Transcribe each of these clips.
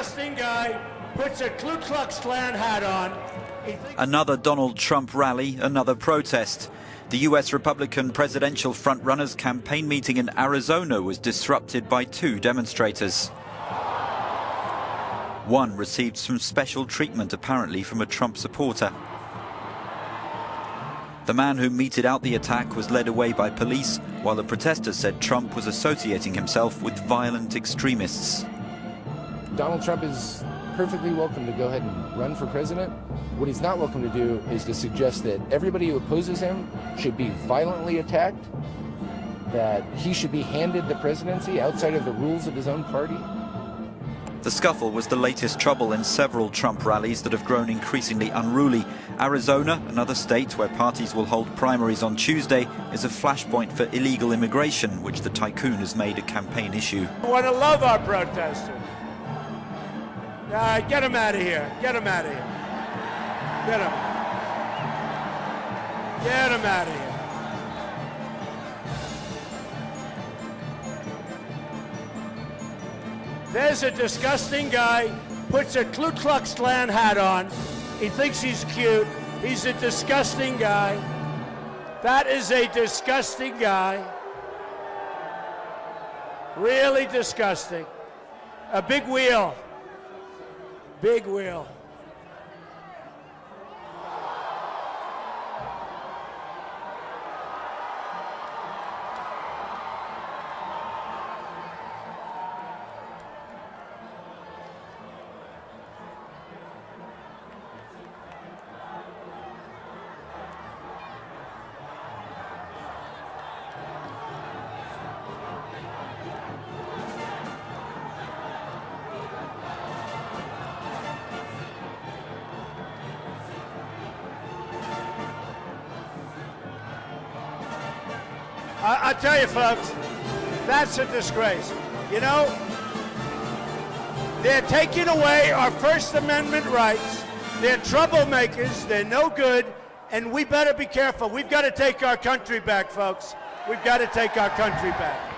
disgusting guy puts a Ku Klux Klan hat on. Another Donald Trump rally, another protest. The U.S. Republican presidential frontrunner's campaign meeting in Arizona was disrupted by two demonstrators. One received some special treatment, apparently from a Trump supporter. The man who meted out the attack was led away by police, while the protesters said Trump was associating himself with violent extremists. Donald Trump is perfectly welcome to go ahead and run for president. What he's not welcome to do is to suggest that everybody who opposes him should be violently attacked, that he should be handed the presidency outside of the rules of his own party. The scuffle was the latest trouble in several Trump rallies that have grown increasingly unruly. Arizona, another state where parties will hold primaries on Tuesday, is a flashpoint for illegal immigration, which the tycoon has made a campaign issue. I want to love our protesters. Get them out of here. Get them out of here. Get them. Get them out of here. There's a disgusting guy, puts a Ku Klux Klan hat on. He thinks he's cute. He's a disgusting guy. That is a disgusting guy. Really disgusting. A big wheel. Big wheel. I tell you, folks, that's a disgrace. You know, they're taking away our First Amendment rights. They're troublemakers. They're no good. And we better be careful. We've got to take our country back, folks. We've got to take our country back.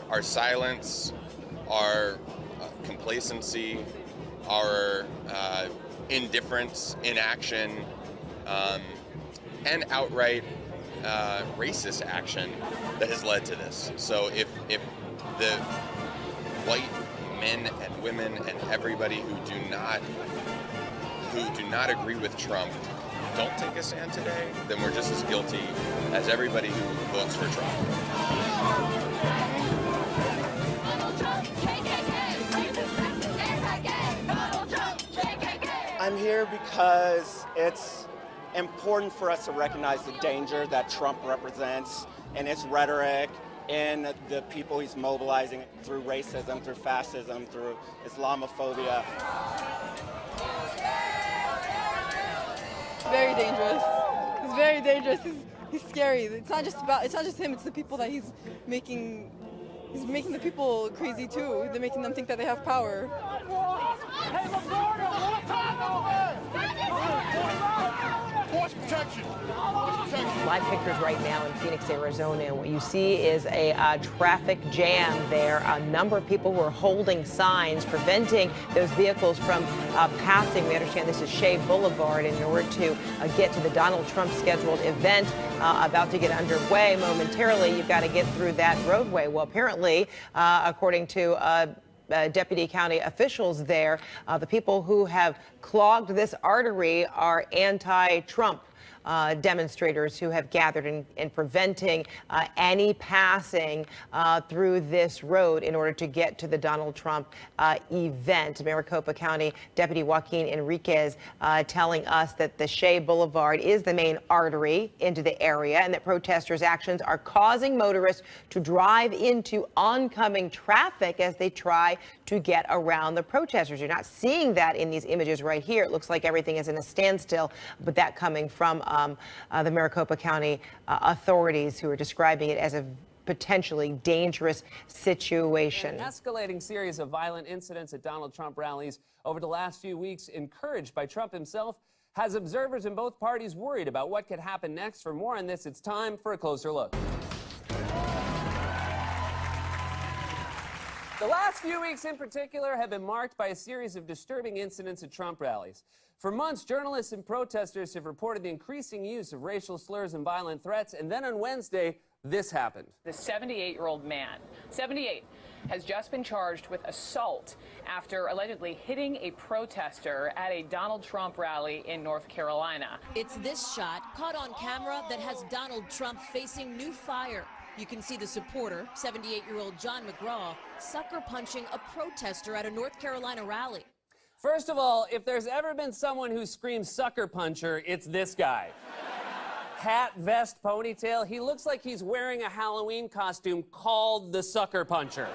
Our silence, our complacency, our indifference, inaction, and outright racist action that has led to this. So if the white men and women and everybody who do not agree with Trump don't take a stand today, then we're just as guilty as everybody who votes for Trump. I'm here because it's important for us to recognize the danger that Trump represents in his rhetoric, in the people he's mobilizing through racism, through fascism, through Islamophobia. Very dangerous. He's very dangerous. He's scary. It's not just him, it's the people that he's making the people crazy too. They're making them think that they have power. Force protection. Live pictures right now in Phoenix, Arizona, and what you see is a traffic jam there. A number of people who are holding signs preventing those vehicles from passing. We understand this is Shea Boulevard, and in order to get to the Donald Trump scheduled event about to get underway momentarily, you've got to get through that roadway. Well, apparently, according to deputy county officials there, the people who have clogged this artery are anti-Trump demonstrators who have gathered in preventing any passing through this road in order to get to the Donald Trump event. Maricopa County Deputy Joaquin Enriquez telling us that the Shea Boulevard is the main artery into the area and that protesters' actions are causing motorists to drive into oncoming traffic as they try to get around the protesters. You're not seeing that in these images right here. It looks like everything is in a standstill, but that coming from the Maricopa County authorities, who are describing it as a potentially dangerous situation. An escalating series of violent incidents at Donald Trump rallies over the last few weeks, encouraged by Trump himself, has observers in both parties worried about what could happen next. For more on this, it's time for a closer look. The last few weeks in particular have been marked by a series of disturbing incidents at Trump rallies. For months, journalists and protesters have reported the increasing use of racial slurs and violent threats, and then on Wednesday, this happened. The 78-year-old man, 78, has just been charged with assault after allegedly hitting a protester at a Donald Trump rally in North Carolina. It's this shot, caught on camera, that has Donald Trump facing new fire. You can see the supporter, 78-year-old John McGraw, sucker punching a protester at a North Carolina rally. First of all, if there's ever been someone who screams sucker puncher, it's this guy. Hat, vest, ponytail. He looks like he's wearing a Halloween costume called the Sucker Puncher.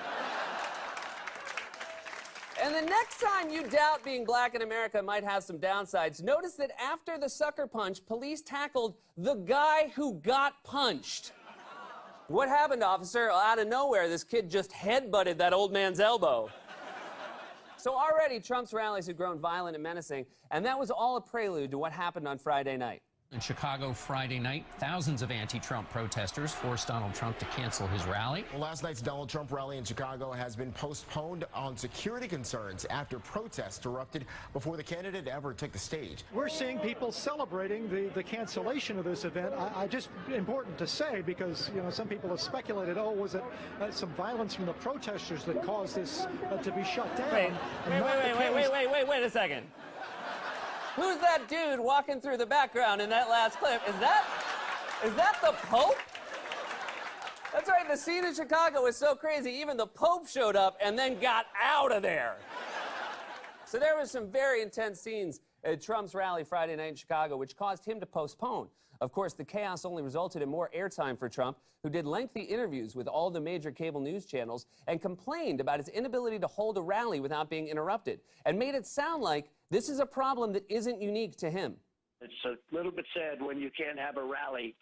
And the next time you doubt being black in America might have some downsides, notice that after the sucker punch, police tackled the guy who got punched. What happened, officer? Out of nowhere, this kid just headbutted that old man's elbow. So already, Trump's rallies have grown violent and menacing, and that was all a prelude to what happened on Friday night. In Chicago Friday night, thousands of anti-Trump protesters forced Donald Trump to cancel his rally. Well, last night's Donald Trump rally in Chicago has been postponed on security concerns after protests erupted before the candidate ever took the stage. We're seeing people celebrating the cancellation of this event. I just important to say, because some people have speculated, oh, was it some violence from the protesters that caused this to be shut down? Wait a second. Who's that dude walking through the background in that last clip? Is that the Pope? That's right, the scene in Chicago was so crazy, even the Pope showed up and then got out of there. So there were some very intense scenes at Trump's rally Friday night in Chicago, which caused him to postpone. Of course, the chaos only resulted in more airtime for Trump, who did lengthy interviews with all the major cable news channels and complained about his inability to hold a rally without being interrupted, and made it sound like this is a problem that isn't unique to him. It's a little bit sad when you can't have a rally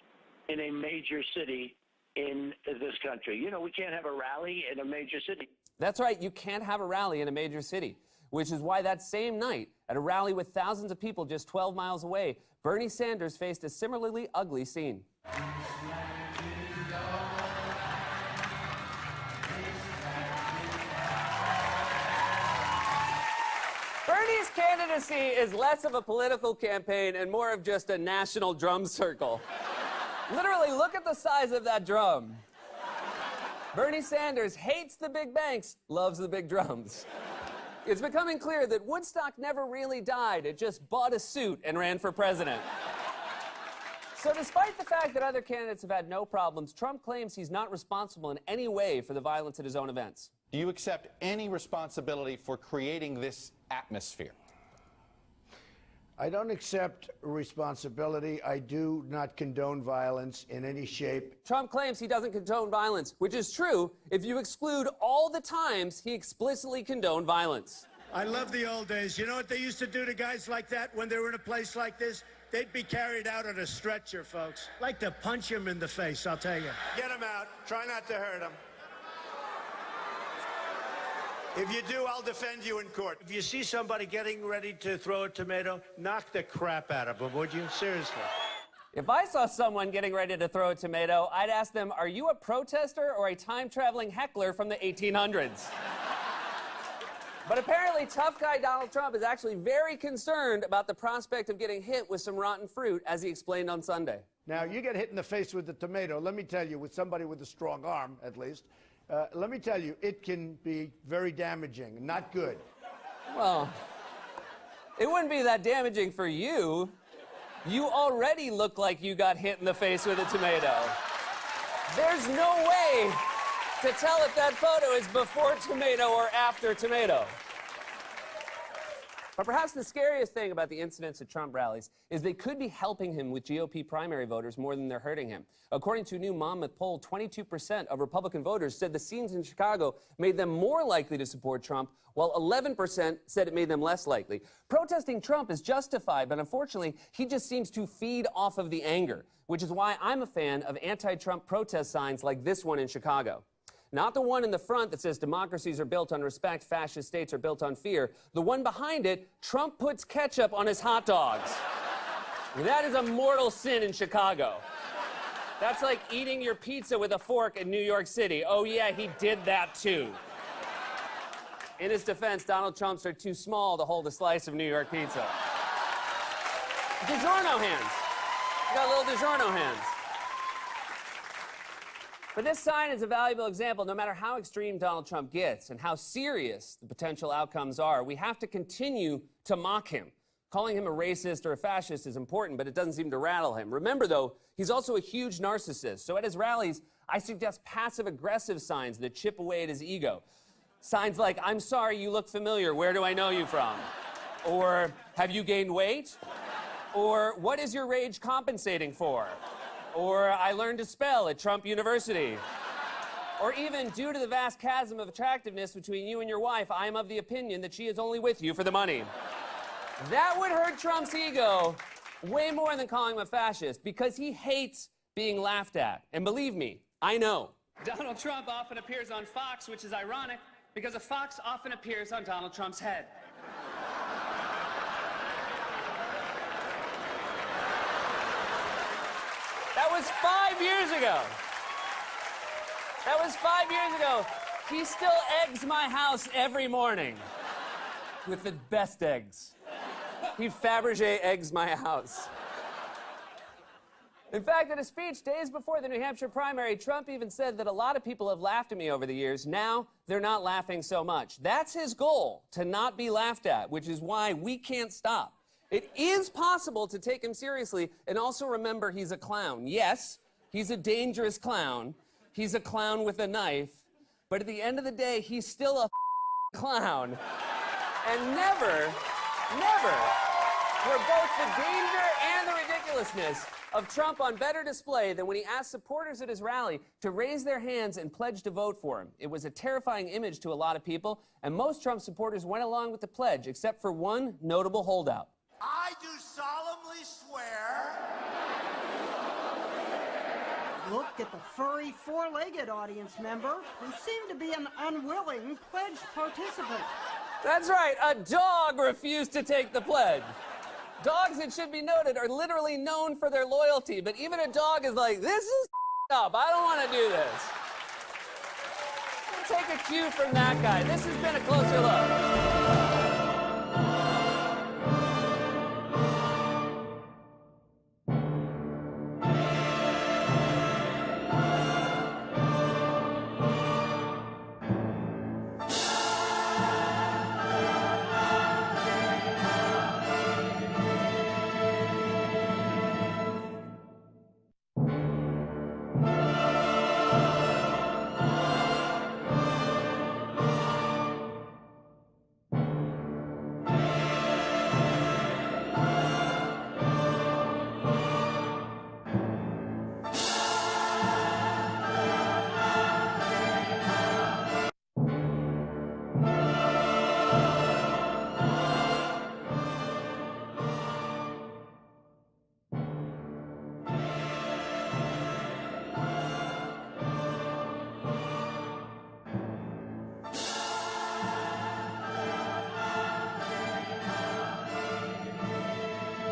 in a major city in this country. We can't have a rally in a major city. That's right, you can't have a rally in a major city, which is why that same night, at a rally with thousands of people just 12 miles away, Bernie Sanders faced a similarly ugly scene. Bernie's candidacy is less of a political campaign and more of just a national drum circle. Literally, look at the size of that drum. Bernie Sanders hates the big banks, loves the big drums. It's becoming clear that Woodstock never really died. It just bought a suit and ran for president. So despite the fact that other candidates have had no problems, Trump claims he's not responsible in any way for the violence at his own events. Do you accept any responsibility for creating this atmosphere? I don't accept responsibility. I do not condone violence in any shape. Trump claims he doesn't condone violence, which is true if you exclude all the times he explicitly condoned violence. I love the old days. You know what they used to do to guys like that when they were in a place like this? They'd be carried out on a stretcher, folks. Like to punch him in the face, I'll tell you. Get him out. Try not to hurt him. If you do, I'll defend you in court. If you see somebody getting ready to throw a tomato, knock the crap out of them, would you? Seriously. If I saw someone getting ready to throw a tomato, I'd ask them, are you a protester or a time-traveling heckler from the 1800s? But apparently, tough guy Donald Trump is actually very concerned about the prospect of getting hit with some rotten fruit, as he explained on Sunday. Now, you get hit in the face with a tomato, let me tell you, with somebody with a strong arm, at least, let me tell you, it can be very damaging, not good. Well, it wouldn't be that damaging for you. You already look like you got hit in the face with a tomato. There's no way to tell if that photo is before tomato or after tomato. But perhaps the scariest thing about the incidents at Trump rallies is they could be helping him with GOP primary voters more than they're hurting him. According to a new Monmouth poll, 22% of Republican voters said the scenes in Chicago made them more likely to support Trump, while 11% said it made them less likely. Protesting Trump is justified, but unfortunately, he just seems to feed off of the anger, which is why I'm a fan of anti-Trump protest signs like this one in Chicago. Not the one in the front that says democracies are built on respect, fascist states are built on fear. The one behind it, Trump puts ketchup on his hot dogs. That is a mortal sin in Chicago. That's like eating your pizza with a fork in New York City. Oh yeah, he did that too. In his defense, Donald Trump's are too small to hold a slice of New York pizza. DiGiorno hands. You got little DiGiorno hands. But this sign is a valuable example. No matter how extreme Donald Trump gets and how serious the potential outcomes are, we have to continue to mock him. Calling him a racist or a fascist is important, but it doesn't seem to rattle him. Remember, though, he's also a huge narcissist. So at his rallies, I suggest passive-aggressive signs that chip away at his ego. Signs like, I'm sorry, you look familiar. Where do I know you from? Or, have you gained weight? Or, what is your rage compensating for? Or, I learned to spell at Trump University. Or even, due to the vast chasm of attractiveness between you and your wife, I am of the opinion that she is only with you for the money. That would hurt Trump's ego way more than calling him a fascist, because he hates being laughed at. And believe me, I know. Donald Trump often appears on Fox, which is ironic, because a fox often appears on Donald Trump's head. That was 5 years ago. That was 5 years ago. He still eggs my house every morning with the best eggs. He Fabergé eggs my house. In fact, in a speech days before the New Hampshire primary, Trump even said that a lot of people have laughed at me over the years. Now, they're not laughing so much. That's his goal, to not be laughed at, which is why we can't stop. It is possible to take him seriously and also remember he's a clown. Yes, he's a dangerous clown. He's a clown with a knife. But at the end of the day, he's still a clown. And never were both the danger and the ridiculousness of Trump on better display than when he asked supporters at his rally to raise their hands and pledge to vote for him. It was a terrifying image to a lot of people, and most Trump supporters went along with the pledge, except for one notable holdout. I do solemnly swear. Look at the furry, four-legged audience member who seemed to be an unwilling pledge participant. That's right, a dog refused to take the pledge. Dogs, it should be noted, are literally known for their loyalty, but even a dog is like, this is up, I don't want to do this. Take a cue from that guy. This has been A Closer Look.